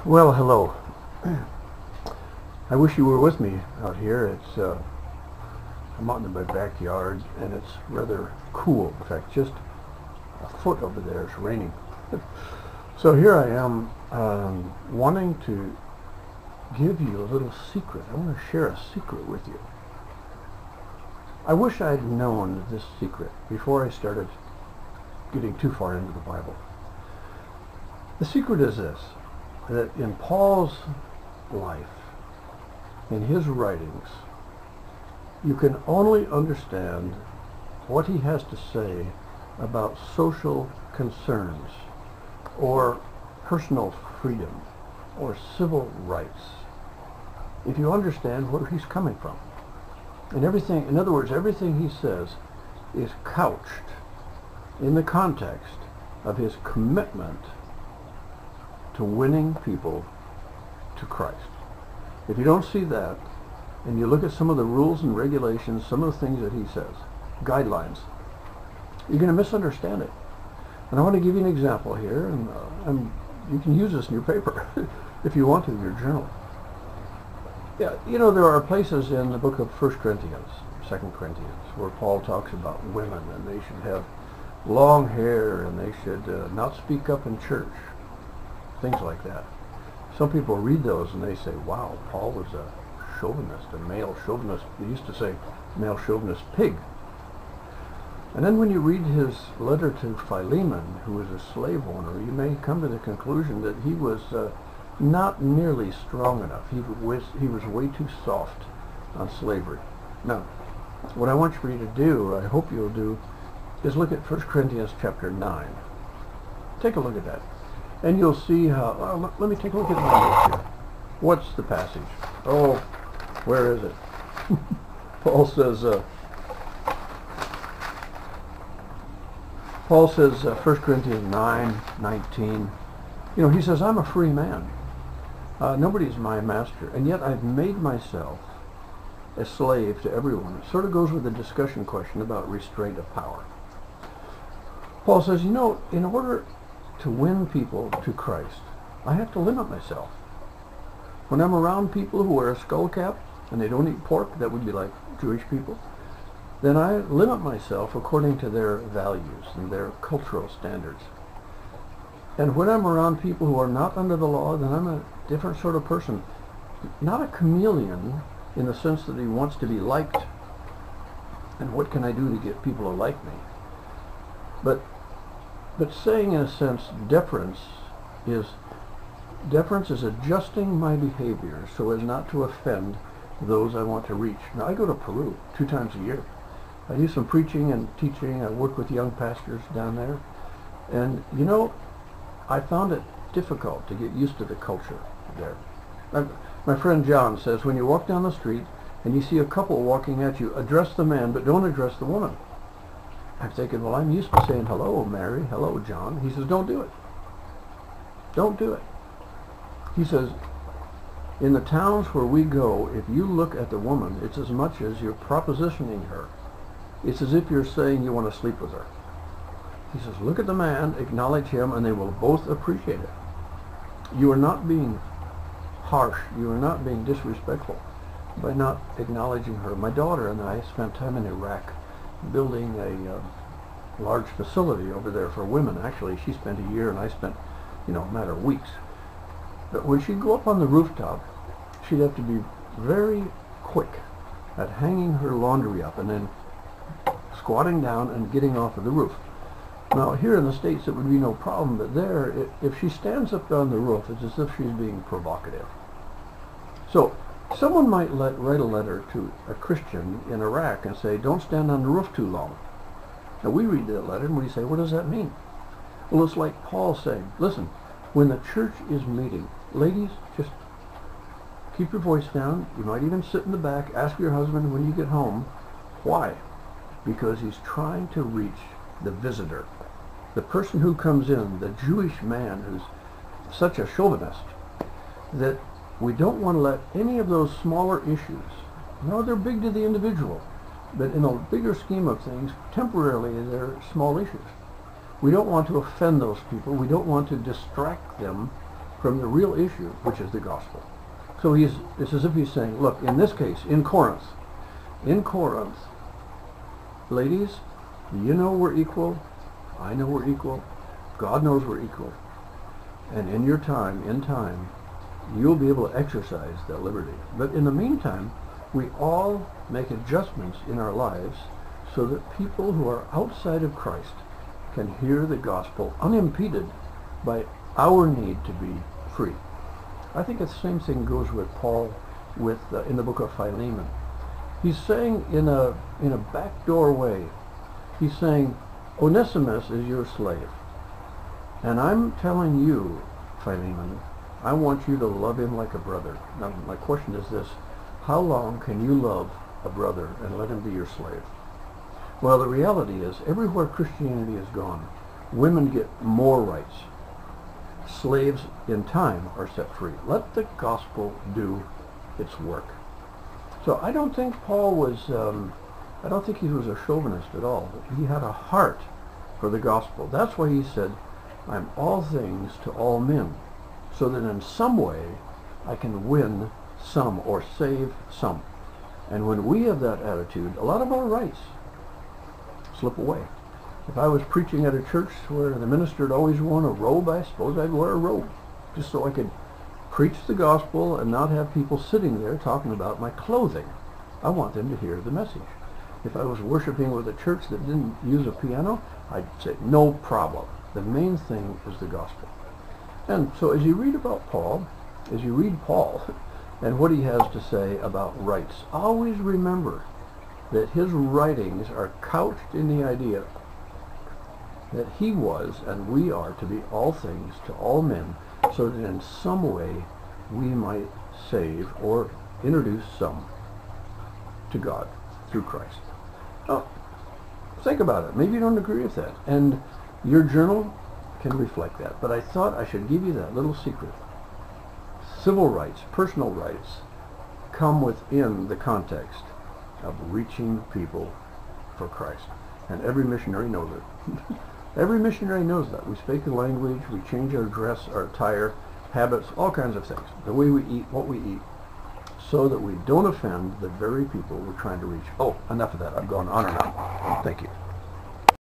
Well, hello. I wish you were with me out here. I'm out in my backyard, and it's rather cool. In fact, just a foot over there is raining. So here I am, wanting to give you a little secret. I want to share a secret with you. I wish I'd known this secret before I started getting too far into the Bible. The secret is this, that in Paul's life, in his writings, you can only understand what he has to say about social concerns or personal freedom or civil rights if you understand where he's coming from. And everything, in other words, everything he says is couched in the context of his commitment to winning people to Christ. If you don't see that, and you look at some of the rules and regulations, some of the things that he says, guidelines, you're going to misunderstand it. And I want to give you an example here, and you can use this in your paper if you want to, in your journal. Yeah, you know, there are places in the book of 1 Corinthians, 2 Corinthians, where Paul talks about women, and they should have long hair, and they should not speak up in church, things like that. Some people read those and they say, wow, Paul was a chauvinist, a male chauvinist. They used to say male chauvinist pig. And then when you read his letter to Philemon, who was a slave owner, you may come to the conclusion that he was not nearly strong enough. He was way too soft on slavery. Now, what I want you to do, I hope you'll do, is look at 1 Corinthians chapter 9. Take a look at that. And you'll see how, let me take a look at my notes here. What's the passage? Oh, where is it? Paul says, 1 Corinthians 9:19, you know, he says, I'm a free man. Nobody's my master, and yet I've made myself a slave to everyone. It sort of goes with the discussion question about restraint of power. Paul says, you know, in order to win people to Christ, I have to limit myself. When I'm around people who wear a skull cap and they don't eat pork, that would be like Jewish people, then I limit myself according to their values and their cultural standards. And when I'm around people who are not under the law, then I'm a different sort of person. Not a chameleon in the sense that he wants to be liked, and what can I do to get people to like me? But saying, in a sense, deference is adjusting my behavior so as not to offend those I want to reach. Now, I go to Peru 2 times a year. I do some preaching and teaching. I work with young pastors down there. And, you know, I found it difficult to get used to the culture there. My friend John says, when you walk down the street and you see a couple walking at you, address the man, but don't address the woman. I'm thinking, well, I'm used to saying, hello, Mary, hello, John. He says, don't do it. Don't do it. He says, in the towns where we go, if you look at the woman, it's as much as you're propositioning her. It's as if you're saying you want to sleep with her. He says, look at the man, acknowledge him, and they will both appreciate it. You are not being harsh. You are not being disrespectful by not acknowledging her. My daughter and I spent time in Iraq building a large facility over there for women. Actually, she spent a year and I spent, a matter of weeks. But when she'd go up on the rooftop, she'd have to be very quick at hanging her laundry up and then squatting down and getting off of the roof. Now, here in the States, it would be no problem, but there, if she stands up on the roof, it's as if she's being provocative. So, someone might write a letter to a Christian in Iraq and say, don't stand on the roof too long. Now, we read that letter and we say, what does that mean? Well, it's like Paul saying, listen, when the church is meeting, ladies, just keep your voice down. You might even sit in the back, ask your husband when you get home. Why? Because he's trying to reach the visitor, the person who comes in, the Jewish man who's such a chauvinist, that we don't want to let any of those smaller issues, they're big to the individual, but in a bigger scheme of things, temporarily they're small issues. We don't want to offend those people. We don't want to distract them from the real issue, which is the gospel. So it's as if he's saying, look, in this case, in Corinth, ladies, you know we're equal, I know we're equal, God knows we're equal, and in time, you'll be able to exercise that liberty. But in the meantime, we all make adjustments in our lives so that people who are outside of Christ can hear the gospel unimpeded by our need to be free. I think the same thing goes with Paul in the book of Philemon. He's saying in a backdoor way, he's saying, Onesimus is your slave. And I'm telling you, Philemon, I want you to love him like a brother. Now, my question is this: how long can you love a brother and let him be your slave? Well, the reality is, everywhere Christianity has gone, women get more rights. Slaves in time are set free. Let the gospel do its work. So I don't think Paul was, I don't think he was a chauvinist at all. He had a heart for the gospel. That's why he said, I'm all things to all men, so that in some way I can win some or save some. And when we have that attitude, a lot of our rights slip away. If I was preaching at a church where the minister had always worn a robe, I suppose I'd wear a robe, just so I could preach the gospel and not have people sitting there talking about my clothing. I want them to hear the message. If I was worshiping with a church that didn't use a piano, I'd say, no problem. The main thing is the gospel. And so as you read about Paul, as you read Paul and what he has to say about rights, always remember that his writings are couched in the idea that he was and we are to be all things to all men, so that in some way we might save or introduce some to God through Christ. Now, think about it. Maybe you don't agree with that, and your journal can reflect that, but I thought I should give you that little secret. Civil rights, personal rights, come within the context of reaching people for Christ, and every missionary knows it. Every missionary knows that. We speak the language, we change our dress, our attire, habits, all kinds of things. The way we eat, what we eat, so that we don't offend the very people we're trying to reach. Oh, enough of that. I've gone on and on. Thank you.